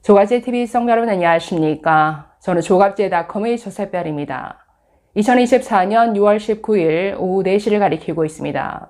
조갑제TV 시청자 여러분 안녕하십니까? 저는 조갑제닷컴의 조셉별입니다. 2024년 6월 19일 오후 4시를 가리키고 있습니다.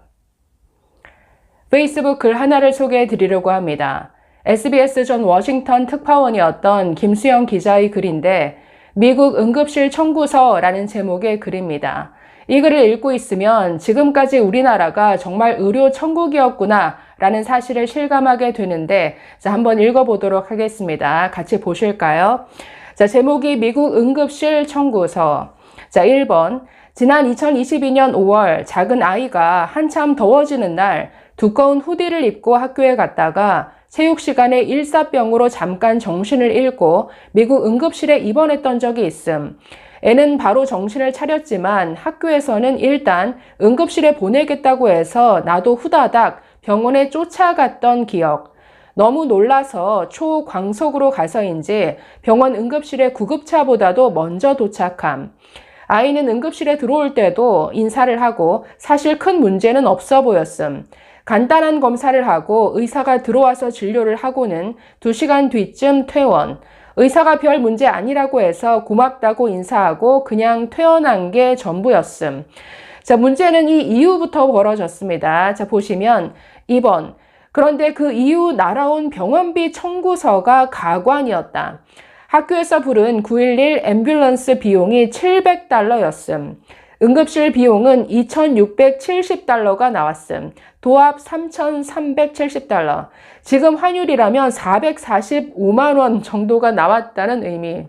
페이스북 글 하나를 소개해 드리려고 합니다. SBS 전 워싱턴 특파원이었던 김수영 기자의 글인데 미국 응급실 청구서라는 제목의 글입니다. 이 글을 읽고 있으면 지금까지 우리나라가 정말 의료 천국이었구나 라는 사실을 실감하게 되는데, 자, 한번 읽어보도록 하겠습니다. 같이 보실까요? 자, 제목이 미국 응급실 청구서. 자, 1번. 지난 2022년 5월 작은 아이가 한참 더워지는 날 두꺼운 후디를 입고 학교에 갔다가 체육 시간에 일사병으로 잠깐 정신을 잃고 미국 응급실에 입원했던 적이 있음. 애는 바로 정신을 차렸지만 학교에서는 일단 응급실에 보내겠다고 해서 나도 후다닥 병원에 쫓아갔던 기억. 너무 놀라서 초광속으로 가서인지 병원 응급실에 구급차보다도 먼저 도착함. 아이는 응급실에 들어올 때도 인사를 하고 사실 큰 문제는 없어 보였음. 간단한 검사를 하고 의사가 들어와서 진료를 하고는 2시간 뒤쯤 퇴원. 의사가 별 문제 아니라고 해서 고맙다고 인사하고 그냥 퇴원한 게 전부였음. 자, 문제는 이 이후부터 벌어졌습니다. 자, 보시면 2번. 그런데 그 이후 날아온 병원비 청구서가 가관이었다. 학교에서 부른 911 앰뷸런스 비용이 $700였음. 응급실 비용은 $2,670가 나왔음. 도합 $3,370. 지금 환율이라면 445만 원 정도가 나왔다는 의미.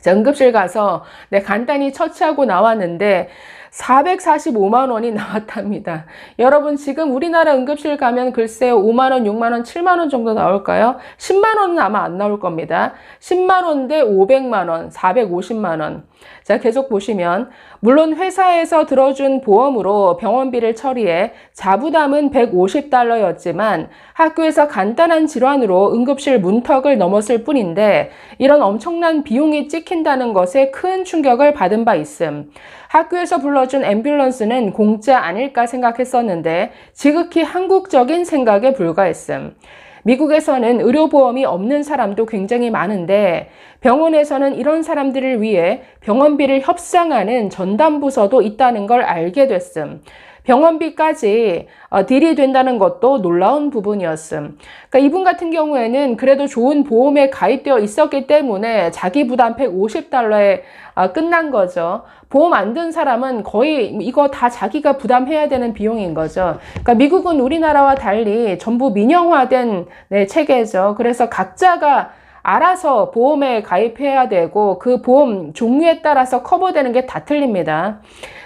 자, 응급실 가서 간단히 처치하고 나왔는데 445만 원이 나왔답니다. 여러분, 지금 우리나라 응급실 가면 글쎄요, 5만 원, 6만 원, 7만 원 정도 나올까요? 10만 원은 아마 안 나올 겁니다. 10만 원 대 500만 원, 450만 원. 자, 계속 보시면 물론 회사에서 들어준 보험으로 병원비를 처리해 자부담은 $150였지만 학교에서 간단한 질환으로 응급실 문턱을 넘었을 뿐인데 이런 엄청난 비용이 찍힌다는 것에 큰 충격을 받은 바 있음. 학교에서 불러준 앰뷸런스는 공짜 아닐까 생각했었는데 지극히 한국적인 생각에 불과했음. 미국에서는 의료보험이 없는 사람도 굉장히 많은데 병원에서는 이런 사람들을 위해 병원비를 협상하는 전담부서도 있다는 걸 알게 됐음. 병원비까지 딜이 된다는 것도 놀라운 부분이었음. 그러니까 이분 같은 경우에는 그래도 좋은 보험에 가입되어 있었기 때문에 자기 부담 $150에 끝난 거죠. 보험 안 든 사람은 거의 이거 다 자기가 부담해야 되는 비용인 거죠. 그러니까 미국은 우리나라와 달리 전부 민영화된 체계죠. 그래서 각자가 알아서 보험에 가입해야 되고 그 보험 종류에 따라서 커버되는 게 다 틀립니다.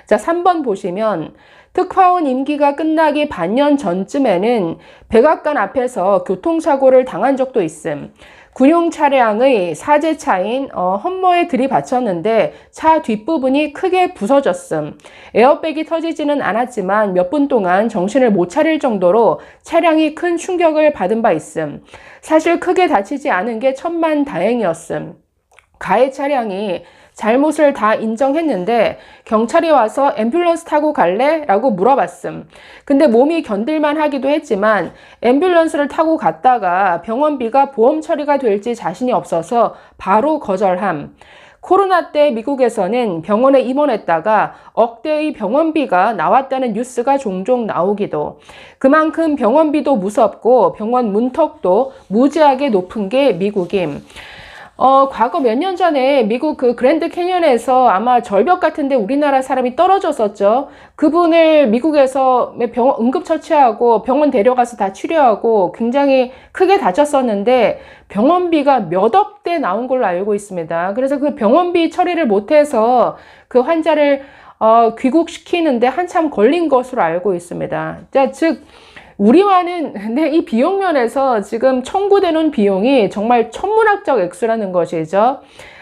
자, 3번 보시면 특파원 임기가 끝나기 반년 전쯤에는 백악관 앞에서 교통사고를 당한 적도 있음. 군용 차량의 사제차인 험머에 들이받쳤는데 차 뒷부분이 크게 부서졌음. 에어백이 터지지는 않았지만 몇 분 동안 정신을 못 차릴 정도로 차량이 큰 충격을 받은 바 있음. 사실 크게 다치지 않은 게 천만다행이었음. 가해 차량이 잘못을 다 인정했는데 경찰이 와서 앰뷸런스 타고 갈래? 라고 물어봤음. 근데 몸이 견딜만 하기도 했지만 앰뷸런스를 타고 갔다가 병원비가 보험 처리가 될지 자신이 없어서 바로 거절함. 코로나 때 미국에서는 병원에 입원했다가 억대의 병원비가 나왔다는 뉴스가 종종 나오기도. 그만큼 병원비도 무섭고 병원 문턱도 무지하게 높은 게 미국임. 과거 몇 년 전에 미국 그 그랜드 캐니언에서 아마 절벽 같은데 우리나라 사람이 떨어졌었죠. 그분을 미국에서 응급처치하고 병원 데려가서 다 치료하고 굉장히 크게 다쳤었는데 병원비가 몇 억대 나온 걸로 알고 있습니다. 그래서 그 병원비 처리를 못해서 그 환자를 귀국시키는데 한참 걸린 것으로 알고 있습니다. 자, 즉 우리와는 이 비용 면에서 지금 청구되는 비용이 정말 천문학적 액수라는 것이죠.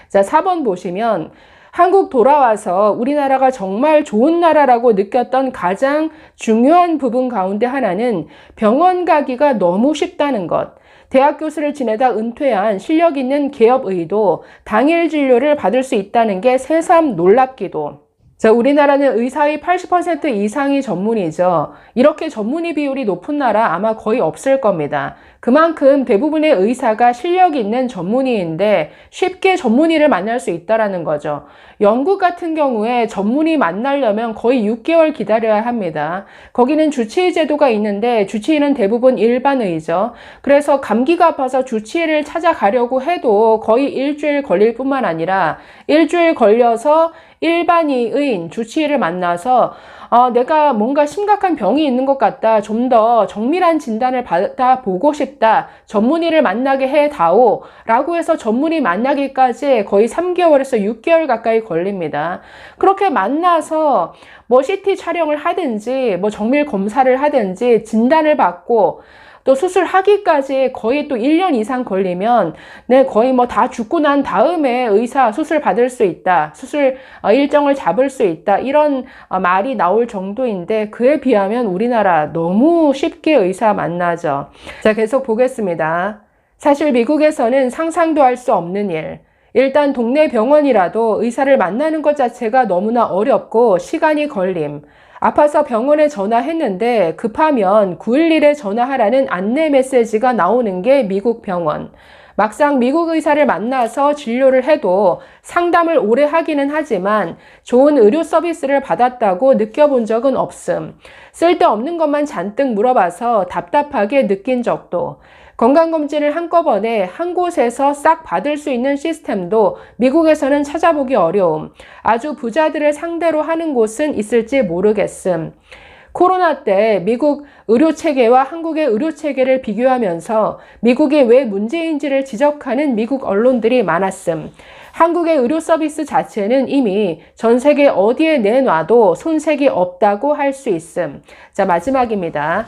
자, 4번 보시면 한국 돌아와서 우리나라가 정말 좋은 나라라고 느꼈던 가장 중요한 부분 가운데 하나는 병원 가기가 너무 쉽다는 것. 대학 교수를 지내다 은퇴한 실력 있는 개업의도 당일 진료를 받을 수 있다는 게 새삼 놀랍기도. 자, 우리나라는 의사의 80% 이상이 전문의죠. 이렇게 전문의 비율이 높은 나라 아마 거의 없을 겁니다. 그만큼 대부분의 의사가 실력 있는 전문의인데 쉽게 전문의를 만날 수 있다는 거죠. 영국 같은 경우에 전문의 만나려면 거의 6개월 기다려야 합니다. 거기는 주치의 제도가 있는데 주치의는 대부분 일반의죠. 그래서 감기가 아파서 주치의를 찾아가려고 해도 거의 일주일 걸릴 뿐만 아니라 일주일 걸려서 일반의인 주치의를 만나서 내가 뭔가 심각한 병이 있는 것 같다. 좀 더 정밀한 진단을 받아보고 싶다. 전문의를 만나게 해다오. 라고 해서 전문의 만나기까지 거의 3개월에서 6개월 가까이 걸립니다. 그렇게 만나서 뭐 CT 촬영을 하든지 뭐 정밀 검사를 하든지 진단을 받고 또 수술하기까지 거의 또 1년 이상 걸리면 거의 뭐 다 죽고 난 다음에 의사 수술 받을 수 있다. 수술 일정을 잡을 수 있다. 이런 말이 나올 정도인데 그에 비하면 우리나라 너무 쉽게 의사 만나죠. 자, 계속 보겠습니다. 사실 미국에서는 상상도 할 수 없는 일. 일단 동네 병원이라도 의사를 만나는 것 자체가 너무나 어렵고 시간이 걸림. 아파서 병원에 전화했는데 급하면 911에 전화하라는 안내 메시지가 나오는 게 미국 병원. 막상 미국 의사를 만나서 진료를 해도 상담을 오래 하기는 하지만 좋은 의료 서비스를 받았다고 느껴본 적은 없음. 쓸데없는 것만 잔뜩 물어봐서 답답하게 느낀 적도. 건강검진을 한꺼번에 한 곳에서 싹 받을 수 있는 시스템도 미국에서는 찾아보기 어려움. 아주 부자들을 상대로 하는 곳은 있을지 모르겠음. 코로나 때 미국 의료체계와 한국의 의료체계를 비교하면서 미국이 왜 문제인지를 지적하는 미국 언론들이 많았음. 한국의 의료 서비스 자체는 이미 전 세계 어디에 내놔도 손색이 없다고 할 수 있음. 자, 마지막입니다.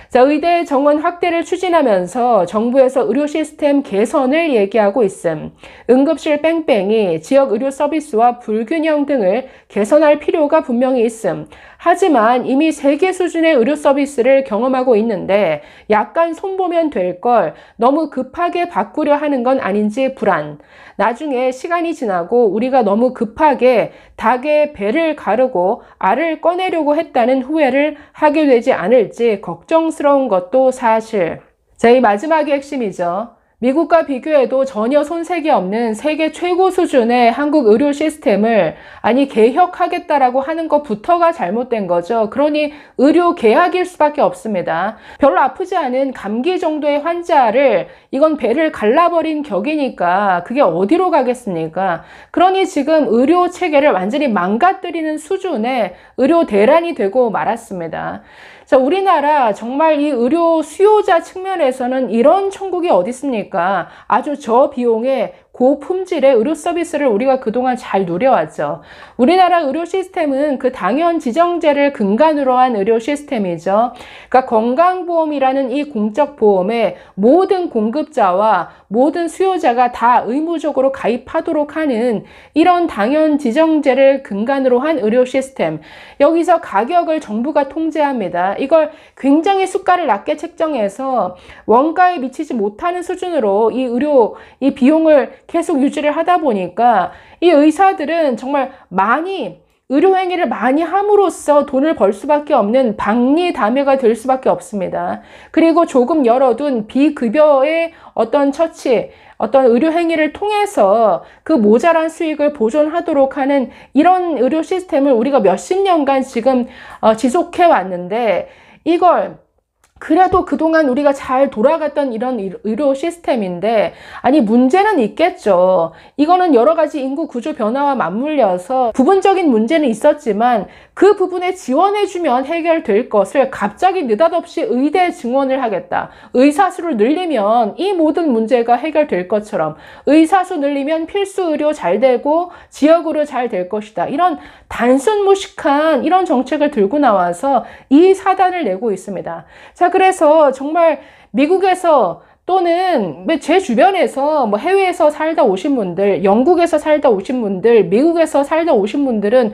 자, 의대 정원 확대를 추진하면서 정부에서 의료 시스템 개선을 얘기하고 있음. 응급실 뺑뺑이, 지역 의료 서비스와 불균형 등을 개선할 필요가 분명히 있음. 하지만 이미 세계 수준의 의료 서비스를 경험하고 있는데 약간 손보면 될 걸 너무 급하게 바꾸려 하는 건 아닌지 불안. 나중에 시간이 지나고 우리가 너무 급하게 닭의 배를 가르고 알을 꺼내려고 했다는 후회를 하게 되지 않을지 걱정스러운 것도 사실. 자, 이 마지막이 핵심이죠. 미국과 비교해도 전혀 손색이 없는 세계 최고 수준의 한국 의료 시스템을 개혁하겠다라고 하는 것부터가 잘못된 거죠. 그러니 의료 개혁일 수밖에 없습니다. 별로 아프지 않은 감기 정도의 환자를 이건 배를 갈라버린 격이니까 그게 어디로 가겠습니까? 그러니 지금 의료 체계를 완전히 망가뜨리는 수준의 의료 대란이 되고 말았습니다. 자, 우리나라 정말 이 의료 수요자 측면에서는 이런 천국이 어디 있습니까? 아주 저비용의 고품질의 의료 서비스를 우리가 그동안 잘 누려왔죠. 우리나라 의료 시스템은 그 당연 지정제를 근간으로 한 의료 시스템이죠. 그러니까 건강보험이라는 이 공적 보험에 모든 공급자와 모든 수요자가 다 의무적으로 가입하도록 하는 이런 당연 지정제를 근간으로 한 의료 시스템. 여기서 가격을 정부가 통제합니다. 이걸 굉장히 수가를 낮게 책정해서 원가에 미치지 못하는 수준으로 이 비용을 계속 유지를 하다 보니까 이 의사들은 정말 의료행위를 많이 함으로써 돈을 벌 수밖에 없는 박리다매가 될 수밖에 없습니다. 그리고 조금 열어둔 비급여의 어떤 처치, 어떤 의료행위를 통해서 그 모자란 수익을 보존하도록 하는 이런 의료 시스템을 우리가 몇십 년간 지금 지속해 왔는데 이걸 그래도 그동안 우리가 잘 돌아갔던 이런 의료 시스템인데 문제는 있겠죠. 이거는 여러 가지 인구 구조 변화와 맞물려서 부분적인 문제는 있었지만 그 부분에 지원해주면 해결될 것을 갑자기 느닷없이 의대 증원을 하겠다. 의사수를 늘리면 이 모든 문제가 해결될 것처럼 의사수 늘리면 필수 의료 잘 되고 지역 의료 잘 될 것이다. 이런 단순무식한 이런 정책을 들고 나와서 이 사단을 내고 있습니다. 자, 그래서 정말 미국에서 또는 제 주변에서 해외에서 살다 오신 분들, 영국에서 살다 오신 분들, 미국에서 살다 오신 분들은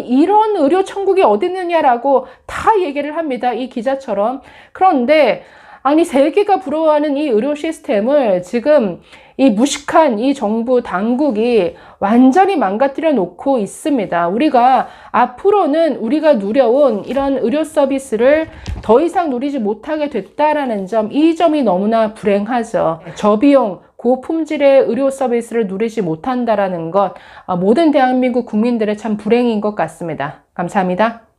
이런 의료 천국이 어디 있느냐라고 다 얘기를 합니다. 이 기자처럼. 그런데 아니, 세계가 부러워하는 이 의료 시스템을 지금 이 무식한 이 정부 당국이 완전히 망가뜨려 놓고 있습니다. 우리가 앞으로는 우리가 누려온 이런 의료 서비스를 더 이상 누리지 못하게 됐다라는 점, 이 점이 너무나 불행하죠. 저비용, 고품질의 의료 서비스를 누리지 못한다라는 것, 모든 대한민국 국민들의 참 불행인 것 같습니다. 감사합니다.